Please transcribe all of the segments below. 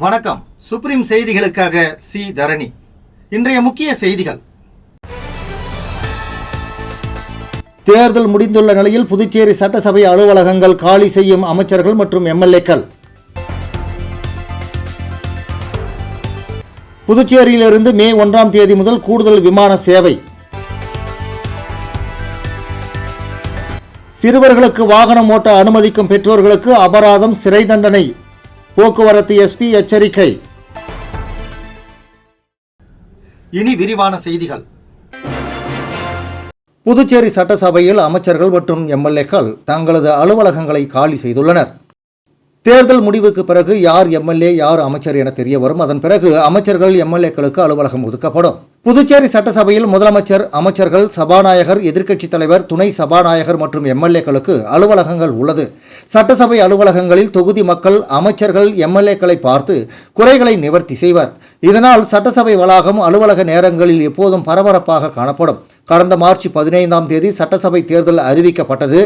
வணக்கம். சுப்ரீம் செய்திகளுக்காக சி தரணி. இன்றைய முக்கிய செய்திகள். தேர்தல் முடிந்துள்ள நிலையில் புதுச்சேரி சட்டசபை அலுவலகங்கள் காலி செய்யும் அமைச்சர்கள் மற்றும் எம்எல்ஏக்கள். புதுச்சேரியிலிருந்து மே 1ஆம் தேதி முதல் கூடுதல் விமான சேவை. சிறுவர்களுக்கு வாகனம் ஓட்ட அனுமதிக்கும் பெற்றோர்களுக்கு அபராதம், சிறை தண்டனை. போக்குவரத்து எஸ்பி எச்சரிக்கை. இனி விரிவான செய்திகள். புதுச்சேரி சட்டசபையில் அமைச்சர்கள் மற்றும் எம்எல்ஏக்கள் தங்களது அலுவலகங்களை காலி செய்துள்ளனர். தேர்தல் முடிவுக்கு பிறகு யார் எம்எல்ஏ யார் அமைச்சர் என தெரிய வரும். அதன் பிறகு அமைச்சர்கள் எம்எல்ஏக்களுக்கு அலுவலகம் ஒதுக்கப்படும். புதுச்சேரி சட்டசபையில் முதலமைச்சர், அமைச்சர்கள், சபாநாயகர், எதிர்க்கட்சித் தலைவர், துணை சபாநாயகர் மற்றும் எம்எல்ஏக்களுக்கு அலுவலகங்கள் உள்ளது. சட்டசபை அலுவலகங்களில் தொகுதி மக்கள் அமைச்சர்கள் எம்எல்ஏக்களை பார்த்து குறைகளை நிவர்த்தி செய்வர். இதனால் சட்டசபை வளாகம் அலுவலக நேரங்களில் எப்போதும் பரபரப்பாக காணப்படும். கடந்த மார்ச் 15ஆம் தேதி சட்டசபை தேர்தல் அறிவிக்கப்பட்டது.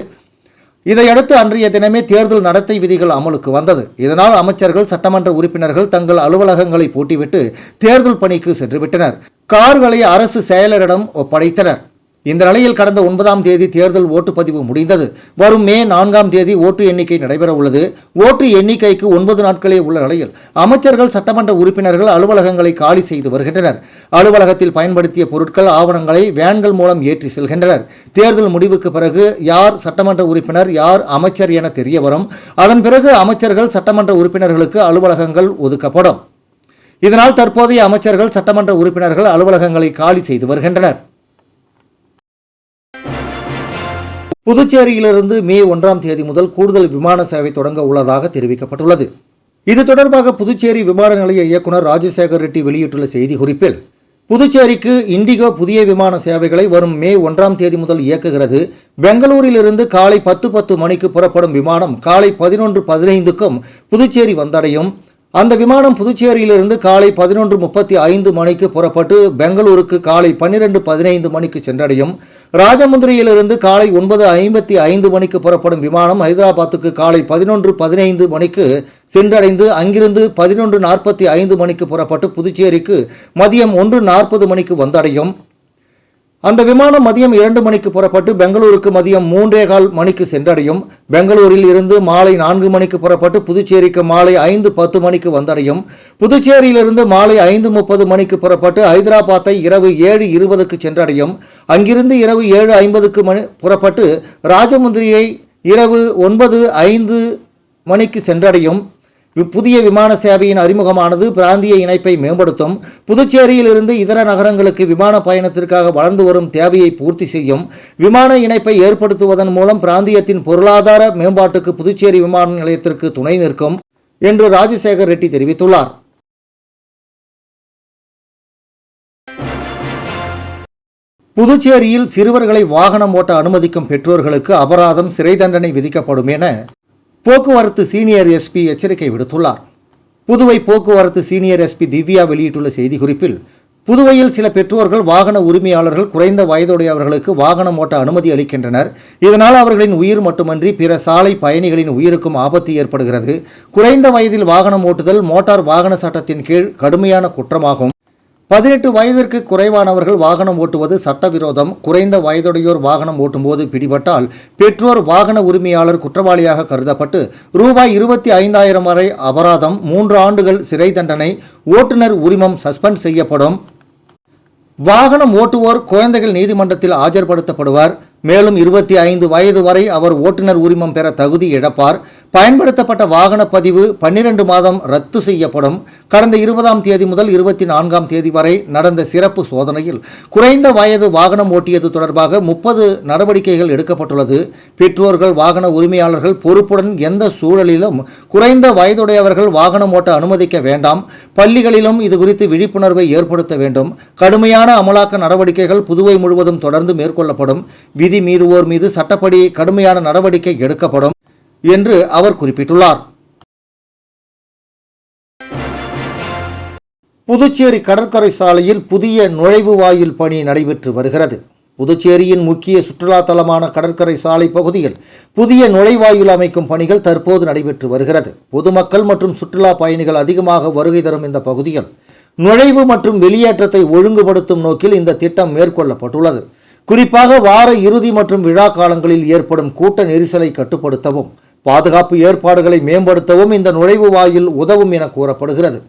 இதையடுத்து அன்றைய தினமே தேர்தல் நடத்தை விதிகள் அமலுக்கு வந்தது. இதனால் அமைச்சர்கள், சட்டமன்ற உறுப்பினர்கள் தங்கள் அலுவலகங்களை பூட்டிவிட்டு தேர்தல் பணிக்கு சென்றுவிட்டனர். கார்களை அரசு செயலரிடம் ஒப்படைத்தனர். இந்த நிலையில் கடந்த 9ஆம் தேதி தேர்தல் ஓட்டுப்பதிவு முடிந்தது. வரும் மே 4ஆம் தேதி ஓட்டு எண்ணிக்கை நடைபெற உள்ளது. ஓட்டு எண்ணிக்கைக்கு 9 நாட்களே உள்ள நிலையில் அமைச்சர்கள், சட்டமன்ற உறுப்பினர்கள் அலுவலகங்களை காலி செய்து வருகின்றனர். அலுவலகத்தில் பயன்படுத்திய பொருட்கள், ஆவணங்களை வேன்கள் மூலம் ஏற்றி செல்கின்றனர். தேர்தல் முடிவுக்கு பிறகு யார் சட்டமன்ற உறுப்பினர் யார் அமைச்சர் என தெரிய வரும். அதன் பிறகு அமைச்சர்கள், சட்டமன்ற உறுப்பினர்களுக்கு அலுவலகங்கள் ஒதுக்கப்படும். இதனால் தற்போதைய அமைச்சர்கள், சட்டமன்ற உறுப்பினர்கள் அலுவலகங்களை காலி செய்து வருகின்றனர். புதுச்சேரியிலிருந்து மே 1ஆம் தேதி முதல் கூடுதல் விமான சேவை தொடங்க உள்ளதாக தெரிவிக்கப்பட்டுள்ளது. இது தொடர்பாக புதுச்சேரி விமான நிலைய இயக்குநர் ராஜசேகர் ரெட்டி வெளியிட்டுள்ள செய்திக்குறிப்பில், புதுச்சேரிக்கு இண்டிகோ புதிய விமான சேவைகளை வரும் மே 1ஆம் தேதி முதல் இயக்குகிறது. பெங்களூரிலிருந்து காலை 10:10 மணிக்கு புறப்படும் விமானம் காலை 11:15க்கும் புதுச்சேரி வந்தடையும். அந்த விமானம் புதுச்சேரியிலிருந்து காலை 11:35 மணிக்கு புறப்பட்டு பெங்களூருக்கு காலை 12:15 மணிக்கு சென்றடையும். ராஜமுந்திரியிலிருந்து காலை 9:55 மணிக்கு புறப்படும் விமானம் ஹைதராபாத்துக்கு காலை 11:15 மணிக்கு சென்றடைந்து அங்கிருந்து 11:45 மணிக்கு புறப்பட்டு புதுச்சேரிக்கு மதியம் 1:40 மணிக்கு வந்தடையும். அந்த விமானம் மதியம் 2 மணிக்கு புறப்பட்டு பெங்களூருக்கு மதியம் 3:15 மணிக்கு சென்றடையும். பெங்களூரில் இருந்து மாலை 4 மணிக்கு புறப்பட்டு புதுச்சேரிக்கு மாலை 5:10 மணிக்கு வந்தடையும். புதுச்சேரியிலிருந்து மாலை 5:30 மணிக்கு புறப்பட்டு ஹைதராபாத்தை இரவு 7:20க்கு சென்றடையும். அங்கிருந்து இரவு 7:50க்கு புறப்பட்டு ராஜமுந்திரியை இரவு 9:05 மணிக்கு சென்றடையும். புதிய விமான சேவையின் அறிமுகமானது பிராந்திய இணைப்பை மேம்படுத்தும். புதுச்சேரியிலிருந்து இதர நகரங்களுக்கு விமான பயணத்திற்காக வளர்ந்து வரும் தேவையை பூர்த்தி செய்யும். விமான இணைப்பை ஏற்படுத்துவதன் மூலம் பிராந்தியத்தின் பொருளாதார மேம்பாட்டுக்கு புதுச்சேரி விமான நிலையத்திற்கு துணை நிற்கும் என்று ராஜசேகர் ரெட்டி தெரிவித்துள்ளார். புதுச்சேரியில் சிறுவர்களை வாகனம் ஓட்ட அனுமதிக்கும் பெற்றோர்களுக்கு அபராதம், சிறை தண்டனை விதிக்கப்படும் என போக்குவரத்து சீனியர் எஸ்பி எச்சரிக்கை விடுத்துள்ளார். புதுவை போக்குவரத்து சீனியர் எஸ்பி திவ்யா வெளியிட்டுள்ள செய்திக்குறிப்பில், புதுவையில் சில பெற்றோர்கள் வாகன உரிமையாளர்கள் குறைந்த வயதுடையவர்களுக்கு வாகனம் ஓட்ட அனுமதி அளிக்கின்றனர். இதனால் அவர்களின் உயிர் மட்டுமன்றி பிற சாலை பயணிகளின் உயிருக்கும் ஆபத்து ஏற்படுகிறது. குறைந்த வயதில் வாகனம் ஓட்டுதல் மோட்டார் வாகன சட்டத்தின் கீழ் கடுமையான குற்றமாகும். 18 வயதிற்கு குறைவானவர்கள் வாகனம் ஓட்டுவது சட்டவிரோதம். குறைந்த வயதுடையோர் வாகனம் ஓட்டும்போது பிடிபட்டால் பெற்றோர் வாகன உரிமையாளர் குற்றவாளியாக கருதப்பட்டு ரூபாய் 25,000 வரை அபராதம், 3 ஆண்டுகள் சிறை தண்டனை, ஓட்டுநர் உரிமம் சஸ்பெண்ட் செய்யப்படும். வாகனம் ஓட்டுவோர் குழந்தைகள் நீதிமன்றத்தில் ஆஜர்படுத்தப்படுவார். மேலும் 25 வயது வரை அவர் ஓட்டுநர் உரிமம் பெற தகுதி இழப்பார். பயன்படுத்தப்பட்ட வாகன பதிவு 12 மாதம் ரத்து செய்யப்படும். கடந்த 20ஆம் தேதி முதல் 24ஆம் தேதி வரை நடந்த சிறப்பு சோதனையில் குறைந்த வயது வாகனம் ஓட்டியது தொடர்பாக 30 நடவடிக்கைகள் எடுக்கப்பட்டுள்ளது. பெற்றோர்கள், வாகன உரிமையாளர்கள் பொறுப்புடன் எந்த சூழலிலும் குறைந்த வயதுடையவர்கள் வாகனம் ஓட்ட அனுமதிக்க வேண்டாம். பள்ளிகளிலும் இதுகுறித்து விழிப்புணர்வை ஏற்படுத்த வேண்டும். கடுமையான அமலாக்க நடவடிக்கைகள் புதுவை முழுவதும் தொடர்ந்து மேற்கொள்ளப்படும். விதி மீறுவோர் மீது சட்டப்படி கடுமையான நடவடிக்கை எடுக்கப்படும் என்று அவர் குறிப்பிட்டுள்ளார். புதுச்சேரி கடற்கரை சாலையில் புதிய நுழைவு வாயில் பணி நடைபெற்று வருகிறது. புதுச்சேரியின் முக்கிய சுற்றுலா தலமான கடற்கரை சாலை பகுதியில் புதிய நுழைவாயில் அமைக்கும் பணிகள் தற்போது நடைபெற்று வருகிறது. பொதுமக்கள் மற்றும் சுற்றுலா பயணிகள் அதிகமாக வருகை தரும் இந்த பகுதியில் நுழைவு மற்றும் வெளியேற்றத்தை ஒழுங்குபடுத்தும் நோக்கில் இந்த திட்டம் மேற்கொள்ளப்பட்டுள்ளது. குறிப்பாக வார இறுதி மற்றும் விழா காலங்களில் ஏற்படும் கூட்ட நெரிசலை கட்டுப்படுத்தவும் பாதுகாப்பு ஏற்பாடுகளை மேம்படுத்தவும் இந்த நுழைவு வாயில் உதவும் என கூறப்படுகிறது.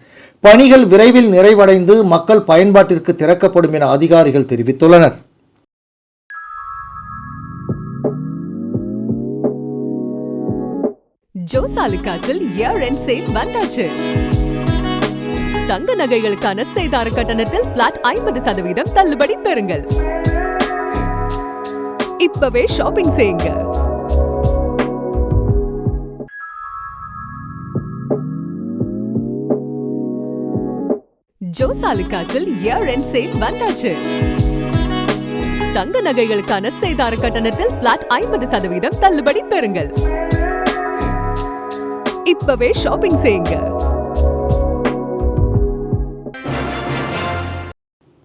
பணிகள் விரைவில் நிறைவடைந்து மக்கள் பயன்பாட்டிற்கு திறக்கப்படும் என அதிகாரிகள் தெரிவித்துள்ளனர். ஜோசாலுகாஸில் இயர் எண்ட் சேல் வந்தாச்சு. தங்க நகைகளுக்கான சேதார கட்டணத்தில் பிளாட் 50% தள்ளுபடி பெறுங்கள். இப்பவே ஷாப்பிங் செய்யுங்க. ஜோசாலுகாஸில் இயர் எண்ட் சேல் வந்தாச்சு. தங்க நகைகளுக்கான சேதார கட்டணத்தில் பிளாட் 50% தள்ளுபடி பெறுங்கள். இப்பவே ஷாப்பிங் செய்யுங்க.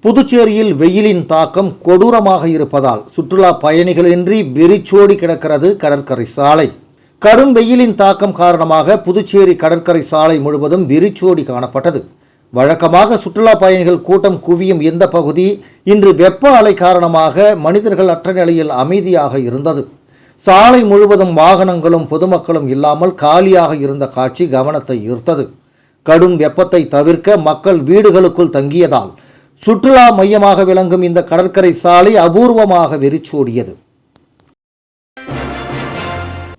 புதுச்சேரியில் வெயிலின் தாக்கம் கொடூரமாக இருப்பதால் சுற்றுலா பயணிகளின்றி வெறிச்சோடி கிடக்கிறது கடற்கரை சாலை. கடும் வெயிலின் தாக்கம் காரணமாக புதுச்சேரி கடற்கரை சாலை முழுவதும் வெறிச்சோடி காணப்பட்டது. வழக்கமாக சுற்றுலா பயணிகள் கூட்டம் குவியும் இந்த பகுதி இன்று வெப்ப அலை காரணமாக மனிதர்கள் அற்ற நிலையில் அமைதியாக இருந்தது. சாலை முழுவதும் வாகனங்களும் பொதுமக்களும் இல்லாமல் காலியாக இருந்த காட்சி கவனத்தை ஈர்த்தது. கடும் வெப்பத்தை தவிர்க்க மக்கள் வீடுகளுக்குள் தங்கியதால் சுற்றுலா மையமாக விளங்கும் இந்த கடற்கரை சாலை அபூர்வமாக வெறிச்சோடியது.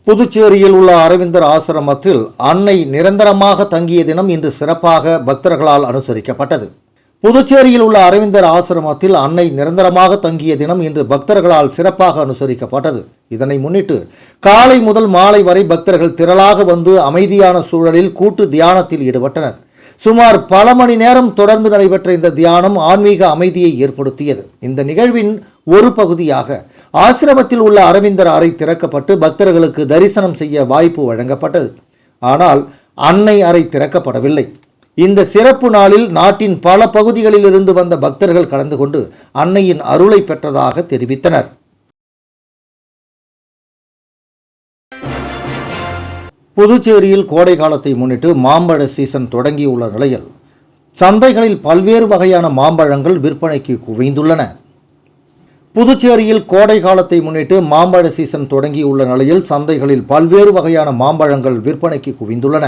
புதுச்சேரியில் உள்ள அரவிந்தர் ஆசிரமத்தில் அன்னை நிரந்தரமாக தங்கிய தினம் இன்று சிறப்பாக பக்தர்களால் அனுசரிக்கப்பட்டது. புதுச்சேரியில் உள்ள அரவிந்தர் ஆசிரமத்தில் அன்னை நிரந்தரமாக தங்கிய தினம் இன்று பக்தர்களால் சிறப்பாக அனுசரிக்கப்பட்டது. இதனை முன்னிட்டு காலை முதல் மாலை வரை பக்தர்கள் திரளாக வந்து அமைதியான சூழலில் கூட்டு தியானத்தில் ஈடுபட்டனர். சுமார் பல மணி நேரம் தொடர்ந்து நடைபெற்ற இந்த தியானம் ஆன்மீக அமைதியை ஏற்படுத்தியது. இந்த நிகழ்வின் ஒரு பகுதியாக ஆசிரமத்தில் உள்ள அரவிந்தர் அறை திறக்கப்பட்டு பக்தர்களுக்கு தரிசனம் செய்ய வாய்ப்பு வழங்கப்பட்டது. ஆனால் அன்னை அறை திறக்கப்படவில்லை. இந்த சிறப்பு நாளில் நாட்டின் பல பகுதிகளில் இருந்து வந்த பக்தர்கள் கலந்து கொண்டு அன்னையின் அருளை பெற்றதாக தெரிவித்தனர். புதுச்சேரியில் கோடை காலத்தை முன்னிட்டு மாம்பழ சீசன் தொடங்கியுள்ள நிலையில் சந்தைகளில் பல்வேறு வகையான மாம்பழங்கள் விற்பனைக்கு குவிந்துள்ளன. புதுச்சேரியில் கோடை காலத்தை முன்னிட்டு மாம்பழ சீசன் தொடங்கியுள்ள நிலையில் சந்தைகளில் பல்வேறு வகையான மாம்பழங்கள் விற்பனைக்கு குவிந்துள்ளன.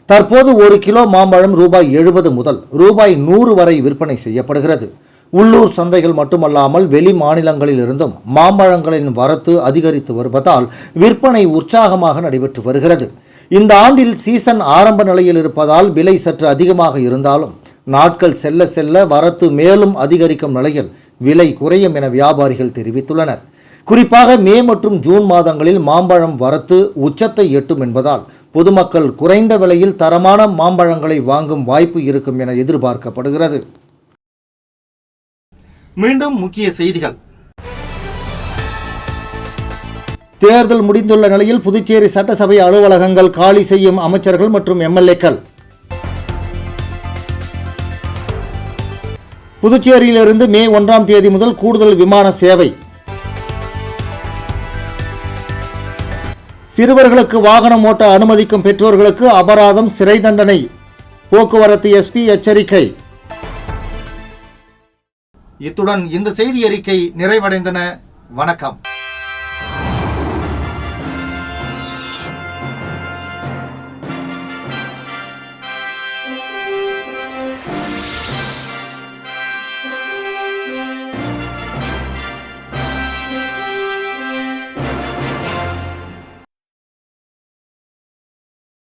தற்போது ஒரு கிலோ மாம்பழம் ரூபாய் 70 முதல் ரூபாய் 100 வரை விற்பனை செய்யப்படுகிறது. உள்ளூர் சந்தைகள் மட்டுமல்லாமல் வெளி மாநிலங்களில் இருந்தும் மாம்பழங்களின் வரத்து அதிகரித்து வருவதால் விற்பனை உற்சாகமாக நடைபெற்று வருகிறது. இந்த ஆண்டில் சீசன் ஆரம்ப நிலையில் இருப்பதால் விலை சற்று அதிகமாக இருந்தாலும் நாட்கள் செல்ல செல்ல வரத்து மேலும் அதிகரிக்கும் நிலையில் விலை குறையும் என வியாபாரிகள் தெரிவித்துள்ளனர். குறிப்பாக மே மற்றும் ஜூன் மாதங்களில் மாம்பழம் வரத்து உச்சத்தை எட்டும் என்பதால் பொதுமக்கள் குறைந்த விலையில் தரமான மாம்பழங்களை வாங்கும் வாய்ப்பு இருக்கும் என எதிர்பார்க்கப்படுகிறது. மீண்டும் முக்கிய செய்திகள். தேர்தல் முடிந்துள்ள நிலையில் புதுச்சேரி சட்டசபை அலுவலகங்கள் காலி செய்யும் அமைச்சர்கள் மற்றும் எம்எல்ஏக்கள். புதுச்சேரியிலிருந்து மே 1ஆம் தேதி முதல் கூடுதல் விமான சேவை. சிறுவர்களுக்கு வாகனம் ஓட்ட அனுமதிக்கும் பெற்றோர்களுக்கு அபராதம், சிறை தண்டனை. போக்குவரத்து எஸ்பி எச்சரிக்கை. இத்துடன் இந்த செய்தி அறிக்கை நிறைவடைந்தன. வணக்கம்.